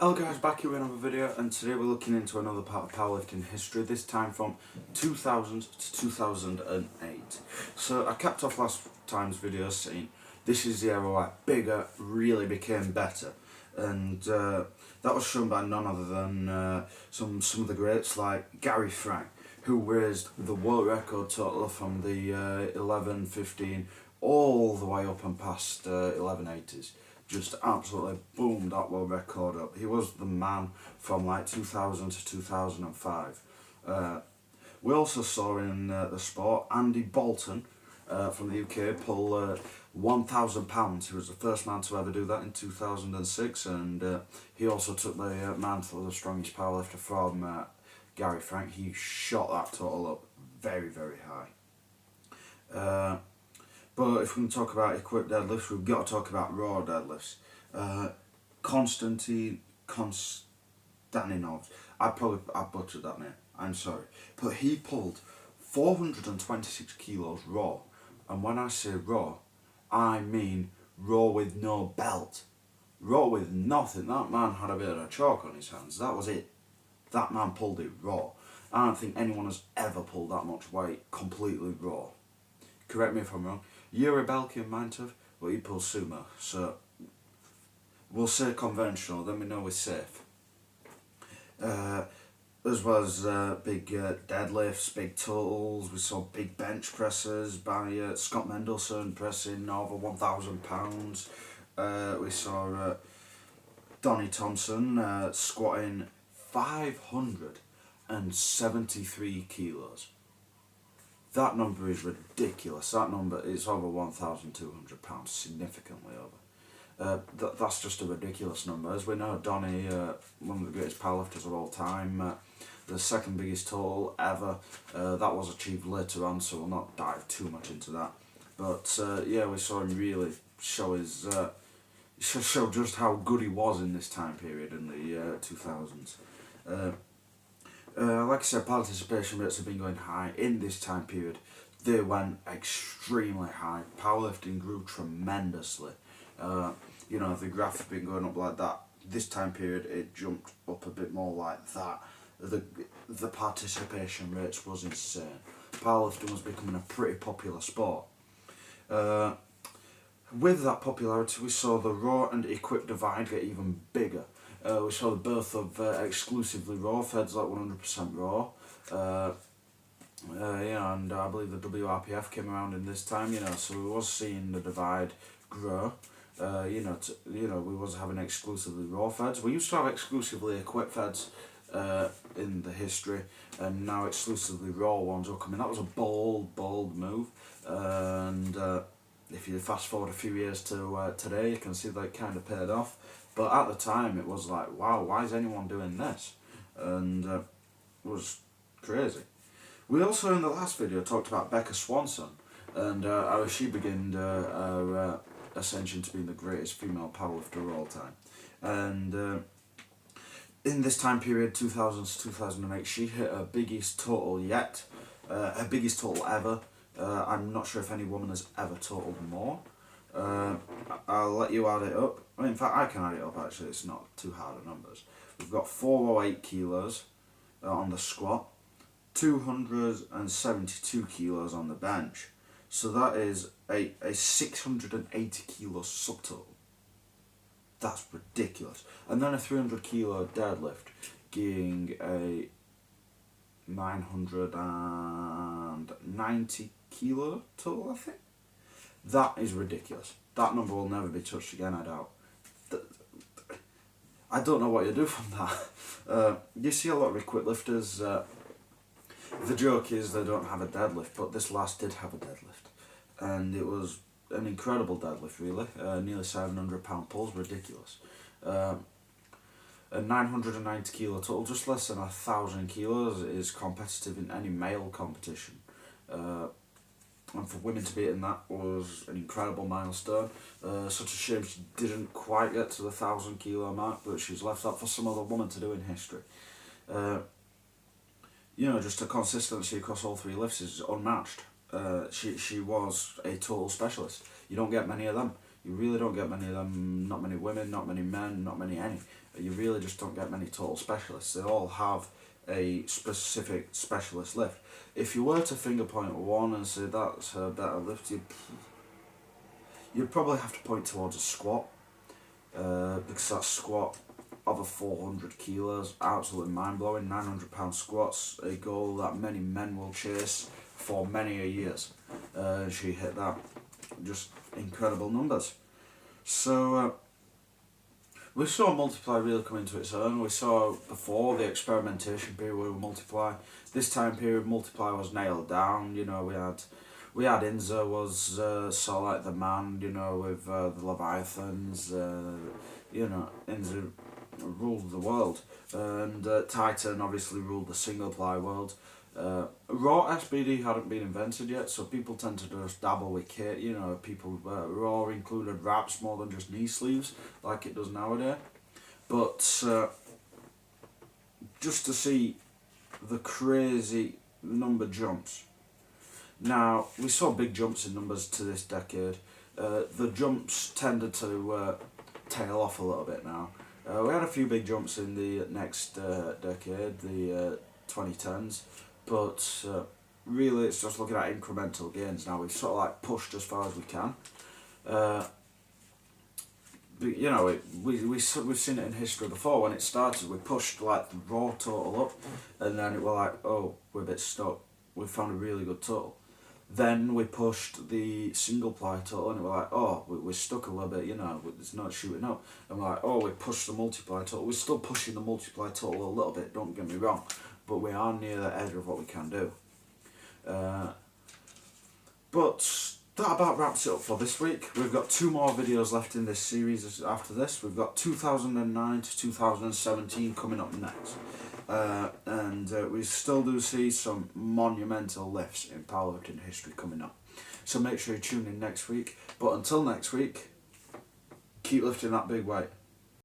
Hello guys, back here with another video, and today we're looking into another part of powerlifting history, this time from 2000 to 2008. So I capped off last time's video saying this is the era where bigger really became better, and that was shown by none other than some of the greats like Gary Frank, who raised the world record total from the 11:15 all the way up and past 11:80s. Just absolutely boomed that world record up. He was the man from like 2000 to 2005. We also saw in the sport Andy Bolton from the UK pull 1,000 pounds. He was the first man to ever do that in 2006, and he also took the mantle of the strongest powerlifter from Gary Frank. He shot that total up very, very high. But if we can talk about equipped deadlifts, we've got to talk about raw deadlifts. Konstantin Konstantinov, I butchered that name, I'm sorry. But he pulled 426 kilos raw. And when I say raw, I mean raw with no belt. Raw with nothing. That man had a bit of a chalk on his hands. That was it. That man pulled it raw. I don't think anyone has ever pulled that much weight completely raw. Correct me if I'm wrong. Yuri Belkin might have, but he pulls sumo, so we'll say conventional, then we know we're safe. As well as big deadlifts, big totals. We saw big bench presses by Scott Mendelsohn pressing over 1,000 pounds. We saw Donnie Thompson squatting 573 kilos. That number is ridiculous. That number is over 1,200 pounds, significantly over. That's just a ridiculous number. As we know, Donnie, one of the greatest powerlifters of all time, the second biggest total ever. That was achieved later on, so we'll not dive too much into that. But yeah, we saw him really show his show just how good he was in this time period in the 2000s. Like I said, participation rates have been going high in this time period. They went extremely high. Powerlifting grew tremendously. You know, the graph has been going up like that. This time period, it jumped up a bit more like that. The participation rates was insane. Powerlifting was becoming a pretty popular sport. With that popularity, we saw the raw and equipped divide get even bigger. We saw the birth of exclusively raw feds like 100% raw. Yeah, and I believe the WRPF came around in this time. You know, so we was seeing the divide grow. We was having exclusively raw feds. We used to have exclusively equipped feds in the history, and now exclusively raw ones are coming. That was a bold move, and if you fast forward a few years to today, you can see that it kind of paid off. But at the time, it was like, wow, why is anyone doing this? And it was crazy. We also, in the last video, talked about Becca Swanson and how she began her ascension to being the greatest female powerlifter of all time. And in this time period, 2000 to 2008, she hit her biggest total yet, her biggest total ever. I'm not sure if any woman has ever totaled more. I'll let you add it up. I mean, in fact, I can add it up actually, it's not too hard of numbers. We've got 408 kilos on the squat, 272 kilos on the bench. So that is a 680 kilo subtotal. That's ridiculous. And then a 300 kilo deadlift, giving a 990 kilo total, I think. That is ridiculous. That number will never be touched again, I doubt. I don't know what you do from that. You see a lot of equipped lifters. The joke is they don't have a deadlift, but this last did have a deadlift. And it was an incredible deadlift, really. Nearly 700 pound pulls, ridiculous. A 990 kilo total, just less than 1,000 kilos, is competitive in any male competition. And for women to be in that was an incredible milestone. Such a shame she didn't quite get to the 1,000 kilo mark, but she's left that for some other woman to do in history. You know, just a consistency across all three lifts is unmatched. She was a total specialist. You don't get many of them. You really don't get many of them. Not many women, not many men, not many any. You really just don't get many total specialists. They all have a specific specialist lift. If you were to finger point one and say that's a better lift, you'd probably have to point towards a squat, because that squat over 400 kilos, absolutely mind-blowing. 900-pound squats, a goal that many men will chase for many a years. She hit that, just incredible numbers. So we saw multiply really come into its own. We saw before the experimentation period with multiply. This time period, multiply was nailed down. You know, we had Inza was sort of like the man. You know, with the Leviathans. You know, Inza ruled the world, and Titan obviously ruled the single ply world. Raw SBD hadn't been invented yet, so people tend to just dabble with kit. You know, people Raw included wraps more than just knee sleeves like it does nowadays. But just to see the crazy number jumps. Now, we saw big jumps in numbers to this decade. The jumps tended to tail off a little bit now. We had a few big jumps in the next decade, the 2010s, but really it's just looking at incremental gains now. We've sort of like pushed as far as we can. But, you know, we've seen it in history before. When it started, we pushed like the raw total up, and then it was like, oh, we're a bit stuck. We found a really good total. Then we pushed the single ply total, and it was like, oh, we're stuck a little bit, you know, it's not shooting up. And we're like, oh, we pushed the multiply total. We're still pushing the multiply total a little bit, don't get me wrong, but we are near the edge of what we can do. But that about wraps it up for this week. We've got 2 more videos left in this series after this. We've got 2009 to 2017 coming up next. And we still do see some monumental lifts in powerlifting history coming up. So make sure you tune in next week. But until next week, keep lifting that big weight.